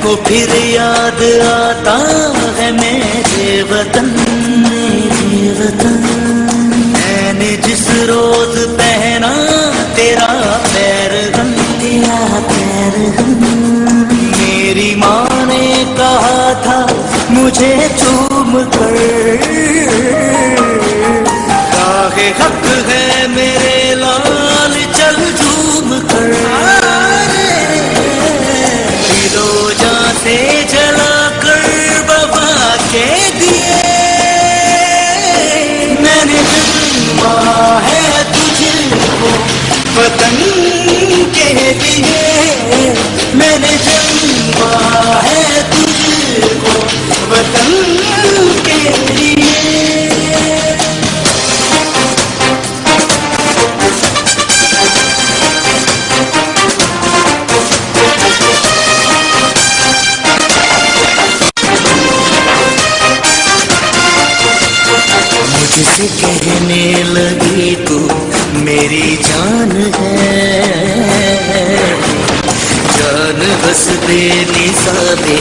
मुझको फिर याद आता है मेरे वतन, मेरे वतन। मैंने जिस रोज पहना तेरा पैरहन, तेरा पैरहन। मेरी माँ ने कहा था मुझे चूम कर, काहे हक है मेरे लाल चल झूम कर। फिरोजा से जला कर बाबा के दिए, मैंने जन्मा है तुझको वतन के लिए, मैंने जन्मा है तुझको वतन के लिए। मुझसे कहने लगी तू मेरी जान है, जान बस बेनिसाबे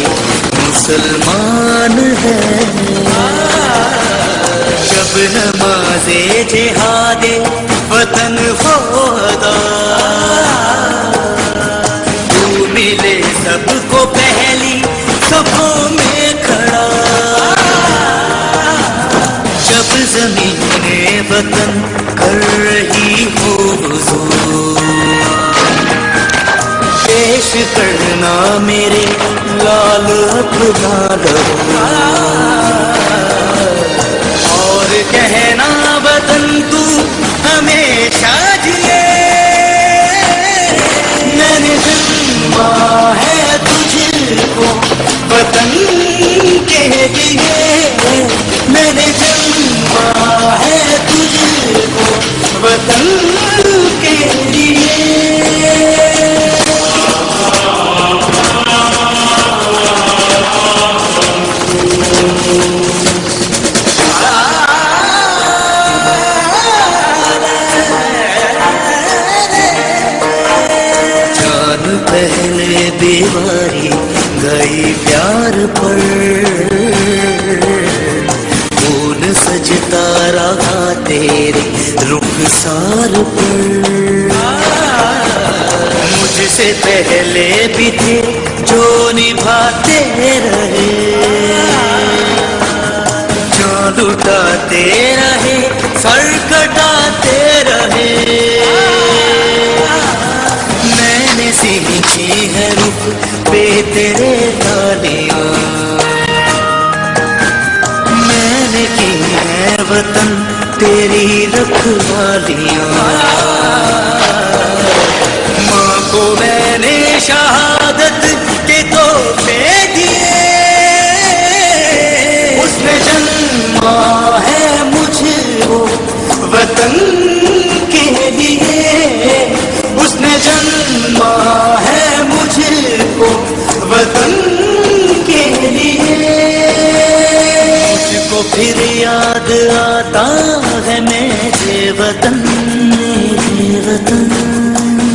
मुसलमान है। जब नमाज़े जिहादे वतन होदा, तू मिले सबको पहली सफों में खड़ा। जब ज़मीने वतन कर रही हो हुज़ूर, पेश करना मेरे लाल अपना लहू, और कहना वतन तू हमेशा जिए। मैंने जन्मा है तुझको वतन के लिए, मैंने जन्मा है तुझको वतन के लिए। जान पहले बीमारी गई प्यार पर, खून सजता रहा तेरे रुखसार पर। मुझसे पहले भी थे जो निभाते रहे, जान लुटाते रहे, सर कटाते रहे। मैंने सींची है रुख पे तेरे तालियां, मैंने की है वतन तेरी रखवालियां। माँ को मैंने शहादत के तोहफे दिए, उसने जन्मा है मुझको वतन के लिए, उसने जन्मा है मुझको वतन के लिए। मुझको फिर याद आता है मेरे वतन, मेरे वतन।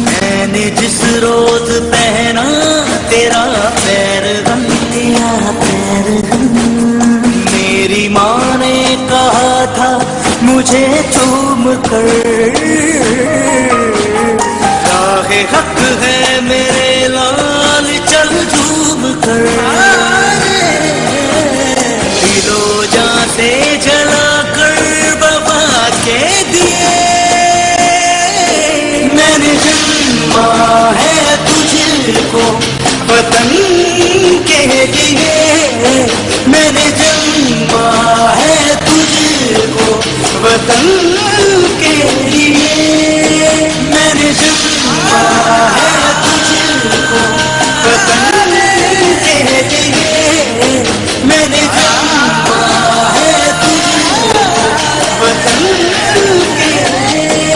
मैंने जिस रोज पहना तेरा पैरहन, तेरा पैरहन। मेरी माँ ने कहा था मुझे चूम कर, काहे हक है मेरे लाल चल झूम कर। फिरोजा से जला कर बाबा के दिए, मैंने जन्मा है तुझको वतन के लिए, मैंने जन्मा है तुझको वतन के लिए, मैंने जन्मा है तुझको वतन के लिए, मैंने जन्मा है तुझको वतन के लिए।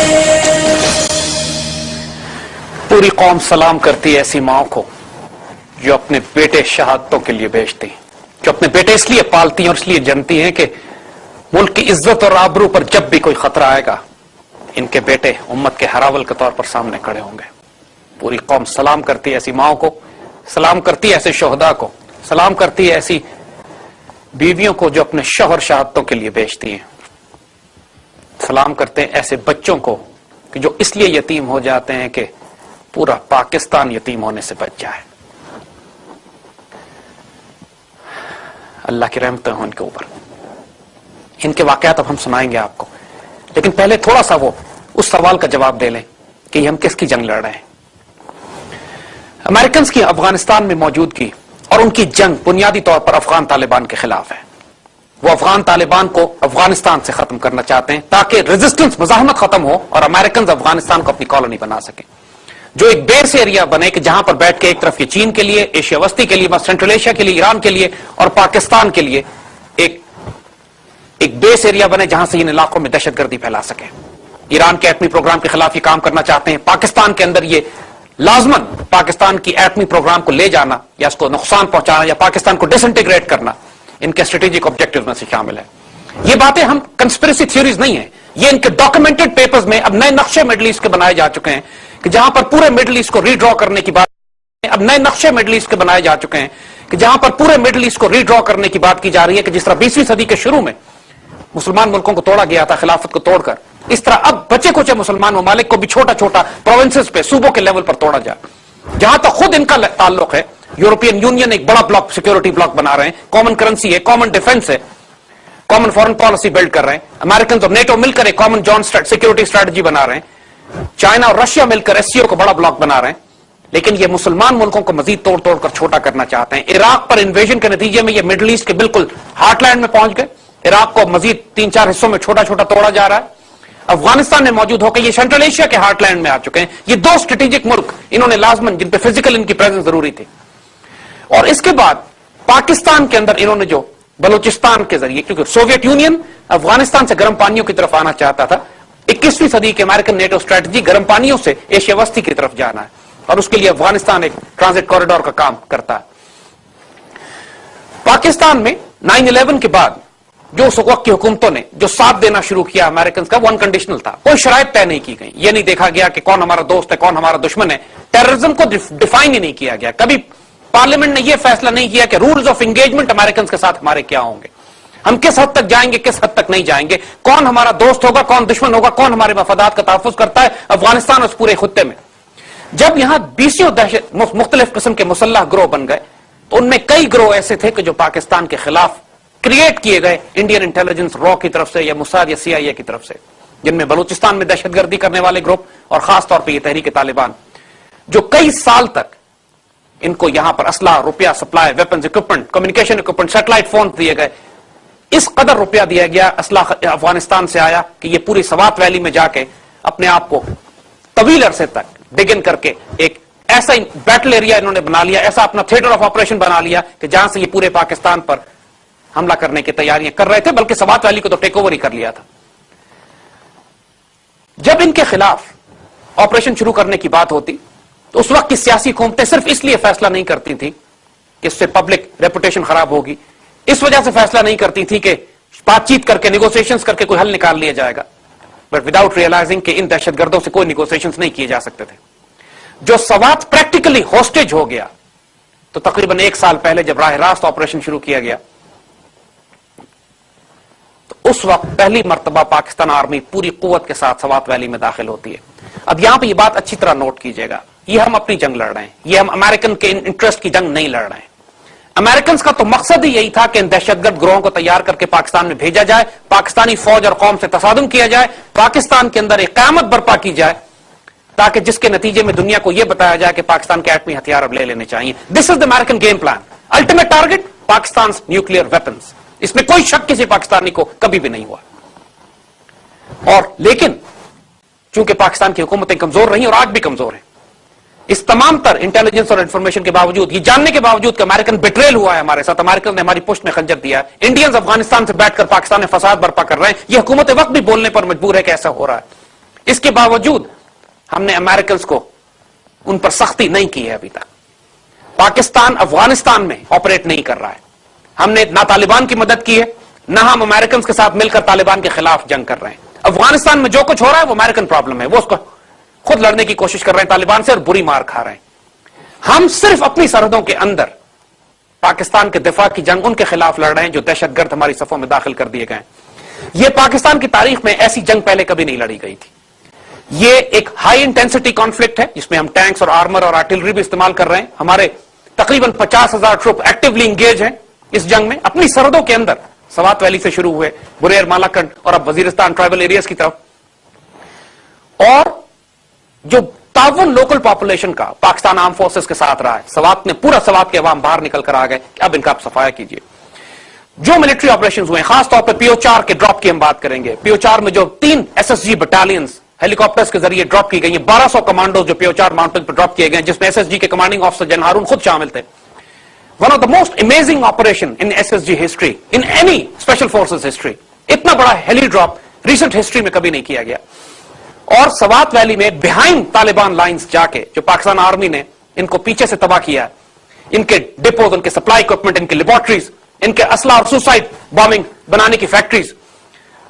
पूरी कौम सलाम करती है ऐसी माओ को जो अपने बेटे शहादतों के लिए भेजती हैं, जो अपने बेटे इसलिए पालती हैं और इसलिए जनती हैं कि मुल्क की इज्जत और आबरू पर जब भी कोई खतरा आएगा इनके बेटे उम्मत के हरावल के तौर पर सामने खड़े होंगे। पूरी कौम सलाम करती है ऐसी माओ को सलाम करती है ऐसे शोहदा को, सलाम करती है ऐसी बीवियों को जो अपने शौहर शहादतों के लिए बेचती हैं, सलाम करते हैं ऐसे बच्चों को कि जो इसलिए यतीम हो जाते हैं कि पूरा पाकिस्तान यतीम होने से बच जाए। अल्लाह की रहमतें हों इनके ऊपर। इनके वाकयात अब हम सुनाएंगे आपको, लेकिन पहले थोड़ा सा वो उस सवाल का जवाब दे लें कि हम किसकी जंग लड़ रहे हैं। अमेरिकन की अफगानिस्तान में मौजूदगी और उनकी जंग बुनियादी तौर पर अफगान तालिबान के खिलाफ है। वो अफगान तालिबान को अफगानिस्तान से खत्म करना चाहते हैं ताकि रेजिस्टेंस, मुजाहमत खत्म हो और अमेरिकन अफगानिस्तान को अपनी कॉलोनी बना सके, जो एक बेस एरिया बने कि जहां पर बैठ के एक तरफ ये चीन के लिए, एशिया वस्ती के लिए, सेंट्रल एशिया के लिए, ईरान के लिए और पाकिस्तान के लिए एक बेस एरिया बने जहां से इन इलाकों में दहशतगर्दी फैला सके। ईरान के एटमी प्रोग्राम के खिलाफ ये काम करना चाहते हैं। पाकिस्तान के अंदर ये लाजमन पाकिस्तान की एटमी प्रोग्राम को ले जाना या उसको नुकसान पहुंचाना या पाकिस्तान को डिसइंटीग्रेट करना इनके स्ट्रेटेजिक ऑब्जेक्टिव में से शामिल है। ये बातें हम कंस्पिरेसी थ्योरीज नहीं है, ये इनके डॉक्यूमेंटेड पेपर्स में अब नए नक्शे मिडल ईस्ट के बनाए जा चुके हैं कि जहां पर पूरे मिडल ईस्ट को रीड्रॉ करने की बात, अब नए नक्शे मिडल ईस्ट के बनाए जा चुके हैं कि जहां पर पूरे मिडल ईस्ट को रीड्रॉ करने की बात की जा रही है कि जिस तरह 20वीं सदी के शुरू में मुसलमान मुल्कों को तोड़ा गया था खिलाफत को तोड़कर, इस तरह अब बचे कुचे मुसलमान ममालिक को भी छोटा छोटा प्रोविंसेस पे, सूबों के लेवल पर तोड़ा जाए। जहां तक खुद इनका ताल्लुक है, यूरोपियन यूनियन एक बड़ा ब्लॉक, सिक्योरिटी ब्लॉक बना रहे हैं, कॉमन करेंसी है, कॉमन डिफेंस है, कॉमन फॉरेन पॉलिसी बिल्ड कर रहे हैं। अमेरिकन और नेटो मिलकर एक कॉमन जॉइंट सिक्योरिटी स्ट्रेटजी बना रहे हैं। चाइना और रशिया मिलकर एससीओ को बड़ा ब्लॉक बना रहे हैं। लेकिन ये मुसलमान मुल्कों को मजीद तोड़ तोड़ कर छोटा करना चाहते हैं। इराक पर इन्वेजन के नतीजे में ये मिडिल ईस्ट के बिल्कुल हार्टलैंड में पहुंच गए। इराक को मजीद 3-4 हिस्सों में छोटा छोटा तोड़ा जा रहा है। अफगानिस्तान में मौजूद होकर ये सेंट्रल एशिया के हार्टलैंड में आ चुके हैं। ये दो स्ट्रेटेजिक मुल्क इन्होंने लाजमन, जिन पे फिजिकल इनकी प्रेजेंस जरूरी थी। और इसके बाद पाकिस्तान के अंदर इन्होंने जो बलूचिस्तान के जरिए, क्योंकि सोवियत यूनियन अफगानिस्तान से गर्म पानियों की तरफ आना चाहता था, 21वीं सदी के अमेरिकन नेटो स्ट्रेटजी गर्म पानियों से एशिया वस्ती की तरफ जाना है और उसके लिए अफगानिस्तान एक ट्रांजिट कॉरिडोर का काम करता है। पाकिस्तान में 9/11 के बाद जो उस वक्त की हुकूमतों ने जो साथ देना शुरू किया अमेरिकन का, वो अनकंडीशनल था। कोई शराइत तय नहीं की गई। ये नहीं देखा गया कि कौन हमारा दोस्त है, कौन हमारा दुश्मन है। टेररिज्म को डिफाइन ही नहीं किया गया। कभी पार्लियामेंट ने यह फैसला नहीं किया कि रूल्स ऑफ एंगेजमेंट अमेरिकन के साथ हमारे क्या होंगे, हम किस हद तक जाएंगे, किस हद तक नहीं जाएंगे, कौन हमारा दोस्त होगा, कौन दुश्मन होगा, कौन हमारे मफादात का तहफ्फुज करता है अफगानिस्तान और उस पूरे खुत्ते में। जब यहां 20 मुख्तलिफ किस्म के मुसल्लह ग्रोह बन गए, तो उनमें कई ग्रोह ऐसे थे कि जो पाकिस्तान के खिलाफ क्रिएट किए गए इंडियन इंटेलिजेंस रॉ की तरफ से या मुसाद या CIA की तरफ से, जिनमें बलूचिस्तान में दहशतगर्दी करने वाले ग्रुप और खासतौर पर यह तहरीक तालिबान, जो कई साल तक इनको यहां पर असला, रुपया, supply, weapons, equipment, communication equipment, satellite phone दिए गए। इस कदर रुपया दिया गया, असला अफगानिस्तान से आया कि ये पूरी सवात वैली में जाके अपने आप को तवील अरसे तक डिगिन करके एक ऐसा बैटल एरिया इन्होंने बना लिया, ऐसा अपना थिएटर ऑफ ऑपरेशन बना लिया कि जहां से ये पूरे पाकिस्तान पर हमला करने की तैयारियां कर रहे थे, बल्कि सवात वैली को तो टेक ओवर ही कर लिया था। जब इनके खिलाफ ऑपरेशन शुरू करने की बात होती तो उस वक्त की सियासी हुकूमतें सिर्फ इसलिए फैसला नहीं करती थी कि इससे पब्लिक रेपुटेशन खराब होगी, इस वजह से फैसला नहीं करती थी कि बातचीत करके, निगोसिएशंस करके कोई हल निकाल लिया जाएगा, बट विदाउट रियलाइजिंग कि इन दहशतगर्दों से कोई निगोसिएशंस नहीं किए जा सकते थे। जो सवात प्रैक्टिकली होस्टेज हो गया, तो तकरीबन 1 साल पहले जब राह रास्त ऑपरेशन शुरू किया गया, तो उस वक्त पहली मर्तबा पाकिस्तान आर्मी पूरी कुव्वत के साथ सवात वैली में दाखिल होती है। अब यहां पर यह बात अच्छी तरह नोट कीजिएगा, ये हम अपनी जंग लड़ रहे हैं, ये हम अमेरिकन के इंटरेस्ट की जंग नहीं लड़ रहे हैं। अमेरिकन का तो मकसद ही यही था कि इन दहशतगर्द ग्रोहों को तैयार करके पाकिस्तान में भेजा जाए, पाकिस्तानी फौज और कौम से तसादुम किया जाए, पाकिस्तान के अंदर एक क़यामत बर्पा की जाए, ताकि जिसके नतीजे में दुनिया को यह बताया जाए कि पाकिस्तान के एटमी हथियार अब ले लेने चाहिए। This is the American game plan. Ultimate target Pakistan nuclear weapons. इसमें कोई शक किसी पाकिस्तानी को कभी भी नहीं हुआ। और लेकिन चूंकि पाकिस्तान की हुकूमतें कमजोर रही और आज भी कमजोर है, इस तमाम तर इंटेलिजेंस और इंफॉर्मेशन के बावजूद, ये जानने के बावजूद कि अमेरिकन बिट्रेल हुआ है हमारे साथ, अमेरिकन ने हमारी पुष्ट में खंजर दिया है, इंडियंस अफगानिस्तान से बैठकर पाकिस्तान में फसाद बर्पा कर रहे हैं, ये हुकूमत वक्त भी बोलने पर मजबूर है कि ऐसा हो रहा है। इसके बावजूद हमने अमेरिकन को उन पर सख्ती नहीं की है अभी तक। पाकिस्तान अफगानिस्तान में ऑपरेट नहीं कर रहा है। हमने ना तालिबान की मदद की है, ना हम अमेरिकन के साथ मिलकर तालिबान के खिलाफ जंग कर रहे हैं। अफगानिस्तान में जो कुछ हो रहा है वो अमेरिकन प्रॉब्लम है, वो उसको खुद लड़ने की कोशिश कर रहे हैं तालिबान से और बुरी मार खा रहे हैं। हम सिर्फ अपनी सरहदों के अंदर पाकिस्तान के दिफा की जंग उनके खिलाफ लड़ रहे हैं जो दहशतगर्द हमारी सफों में दाखिल कर दिए गए। यह पाकिस्तान की तारीख में ऐसी जंग पहले कभी नहीं लड़ी गई थी। यह एक हाई इंटेंसिटी कॉन्फ्लिक्ट है जिसमें हम टैंक्स और आर्मर और आर्टिलरी भी इस्तेमाल कर रहे हैं। हमारे तकरीबन 50,000 ट्रुप एक्टिवली इंगेज हैं इस जंग में अपनी सरहदों के अंदर, सवात वैली से शुरू हुए बुरेर, मालाकंड और अब वजीरिस्तान ट्राइबल एरियाज की तरफ। और जो ताउन लोकल पॉपुलेशन का पाकिस्तान आर्म फोर्सेस के साथ रहा है, सवात ने पूरा सवात के अवाम बाहर निकल कर आ गए कि अब इनका आप सफाया कीजिए। जो मिलिट्री ऑपरेशंस हुए, खासतौर पर PO4 के ड्रॉप की हम बात करेंगे। PO4 में जो 3 SSG बटालियंस हेलीकॉप्टर्स के जरिए ड्रॉप की गई है, 1200 कमांडो जो PO4 माउंटेन पर ड्रॉप किए गए, जिसमें SSG के कमांडिंग ऑफिसर जनरल हारून खुद शामिल थे। One of the most amazing operation in SSG history, in any special forces history. इतना बड़ा हेली ड्रॉप रिसेंट हिस्ट्री में कभी नहीं किया गया। और सवात वैली में बिहाइंड तालिबान लाइंस जाके जो पाकिस्तान आर्मी ने इनको पीछे से तबाह किया, इनके डिपोज, इनके सप्लाई इक्विपमेंट, इनके लेबोरेटरीज, इनके असला और सुसाइड बॉम्बिंग बनाने की फैक्ट्रीज,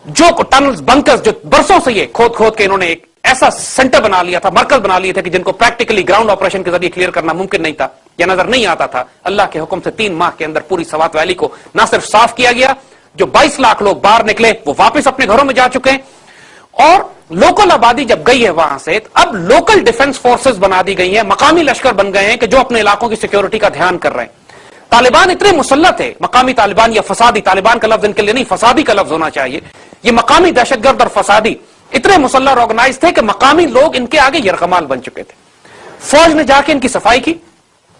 जो टनल्स, बंकर्स जो बरसों से ये खोद खोद के इन्होंने एक ऐसा सेंटर बना लिया था, मरकज बना लिए थे कि जिनको प्रैक्टिकली ग्राउंड ऑपरेशन के जरिए क्लियर करना मुमकिन नहीं था या नजर नहीं आता था। अल्लाह के हुक्म से 3 माह के अंदर पूरी सवात वैली को ना सिर्फ साफ किया गया, जो 22 लाख लोग बाहर निकले वो वापस अपने घरों में जा चुके हैं। और लोकल आबादी जब गई है वहां से, अब लोकल डिफेंस फोर्सेस बना दी गई है, मकामी लश्कर बन गए हैं कि जो अपने इलाकों की सिक्योरिटी का ध्यान कर रहे हैं। तालिबान इतने मुसल्लत है, मकामी तालिबान या फसादी, तालिबान का लफ्ज इनके लिए नहीं, फसादी का लफ्ज होना चाहिए। ये मकामी दहशतगर्द और फसादी इतने मुसल्लह और ऑर्गेनाइज थे कि मकामी लोग इनके आगे यरगमाल बन चुके थे। फौज ने जाके इनकी सफाई की,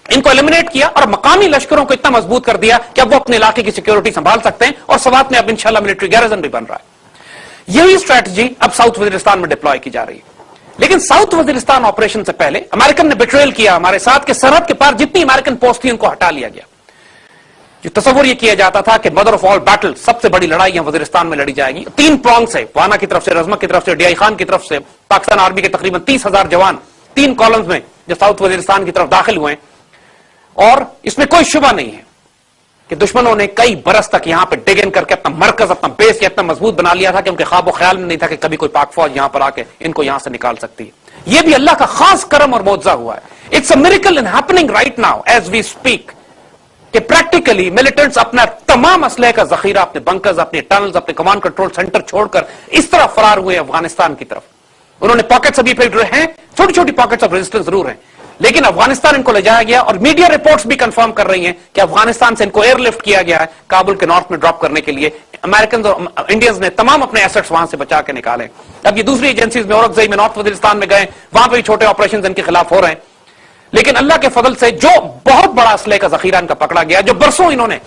इनको एलिमिनेट किया और मकामी लश्करों को इतना मजबूत कर दिया कि अब वो अपने इलाके की सिक्योरिटी संभाल सकते हैं। और सवात में अब इंशाल्लाह मिलिट्री गैरिजन भी बन रहा है। यही स्ट्रैटेजी अब साउथ वजीरिस्तान में डिप्लॉय की जा रही है। लेकिन साउथ वजीरिस्तान ऑपरेशन से पहले अमेरिकन ने बिट्रेल किया, हमारे साथ के सरहद के पार जितनी अमेरिकन पोस्ट थी उनको हटा लिया गया। जो तस्वुर यह किया जाता था कि मदर ऑफ ऑल बैटल, सबसे बड़ी लड़ाई यहां वजीरिस्तान में लड़ी जाएगी। 3 प्रॉन्ग से, वाना की तरफ से, रजमा की तरफ से, DI खान की तरफ से, पाकिस्तान आर्मी के तकरीबन 30,000 जवान 3 कॉलम्स में जो साउथ वजीरिस्तान की तरफ दाखिल हुए। और इसमें कोई शुबा नहीं है कि दुश्मनों ने कई बरस तक यहां पर डिग इन करके अपना मरकज, अपना बेस इतना मजबूत बना लिया था कि उनके ख्वाब ख्याल में नहीं था कि कभी कोई पाक फौज यहां पर आके इनको यहां से निकाल सकती है। यह भी अल्लाह का खास करम और मौजज़ा हुआ है। It's a miracle in happening right now as we speak कि प्रैक्टिकली मिलिटेंट्स अपना तमाम असलहे का जखीरा, अपने बंकर्स, अपने टनल्स, अपने कमांड कंट्रोल सेंटर छोड़कर इस तरह फरार हुए अफगानिस्तान की तरफ। उन्होंने पॉकेट्स अभी फिर हैं, छोटी छोटी पॉकेट्स ऑफ रेजिस्टेंस जरूर हैं, लेकिन अफगानिस्तान इनको ले जाया गया। और मीडिया रिपोर्ट्स भी कंफर्म कर रही हैं कि अफगानिस्तान से इनको एयरलिफ्ट किया गया है काबुल के नॉर्थ में ड्रॉप करने के लिए। अमेरिकन और इंडियंस ने तमाम अपने एसेट्स वहां से बचा के निकाले। अब ये दूसरी एजेंसीज में, औरकजई में, नॉर्थ वजीरिस्तान में गए, वहां पर भी छोटे ऑपरेशन इनके खिलाफ हो रहे हैं। लेकिन अल्लाह के फजल से जो बहुत बड़ा असले का जखीरा इनका पकड़ा गया, जो बरसों इन्होंने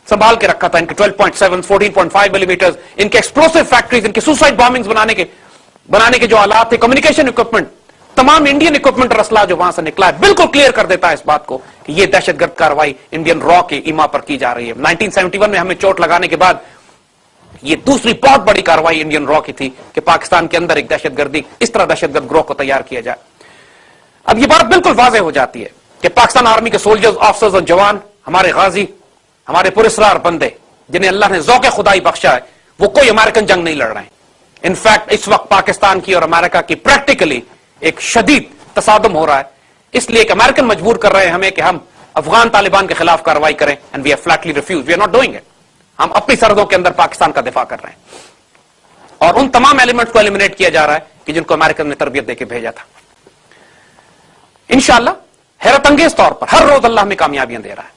संभाल के रखा था, इनके 12.7, 14.5 मिलीमीटर, इनके एक्सप्लोसिव फैक्ट्रीज, इनके सुसाइड बॉम्बिंग्स बनाने के जो आलात थे, कम्युनिकेशन इक्विपमेंट, तमाम इंडियन इक्विपमेंट और असला जो वहां से निकला है, बिल्कुल क्लियर कर देता है इस बात को कि यह दहशतगर्द कार्रवाई इंडियन रॉ के ईमा पर की जा रही है। 1971 में हमें चोट लगाने के बाद यह दूसरी बहुत बड़ी कार्रवाई इंडियन रॉ की थी कि पाकिस्तान के अंदर एक दहशतगर्दी, इस तरह दहशतगर्द ग्रोह को तैयार किया जाए। अब यह बात बिल्कुल वाज़ेह हो जाती है कि पाकिस्तान आर्मी के सोल्जर्स, ऑफिसर्स और जवान, हमारे गाजी, हमारे पुरस्कार बंदे, जिन्हें अल्लाह ने ज़ौक़े खुदाई बख्शा है, वो कोई अमेरिकन जंग नहीं लड़ रहे हैं। इनफैक्ट इस वक्त पाकिस्तान की और अमेरिका की प्रैक्टिकली एक शदीद तसादम हो रहा है। इसलिए अमेरिकन मजबूर कर रहे हैं हमें कि हम अफगान तालिबान के खिलाफ कार्रवाई करें, and we have flatly refuse, we are not doing it. हम अपनी सरहदों के अंदर पाकिस्तान का दिफा कर रहे हैं और उन तमाम एलिमेंट्स को एलिमिनेट किया जा रहा है कि जिनको अमेरिकन ने तरबियत देकर भेजा था। इंशाअल्लाह हैरत अंगेज तौर पर हर रोज अल्लाह हमें कामयाबियां दे रहा है।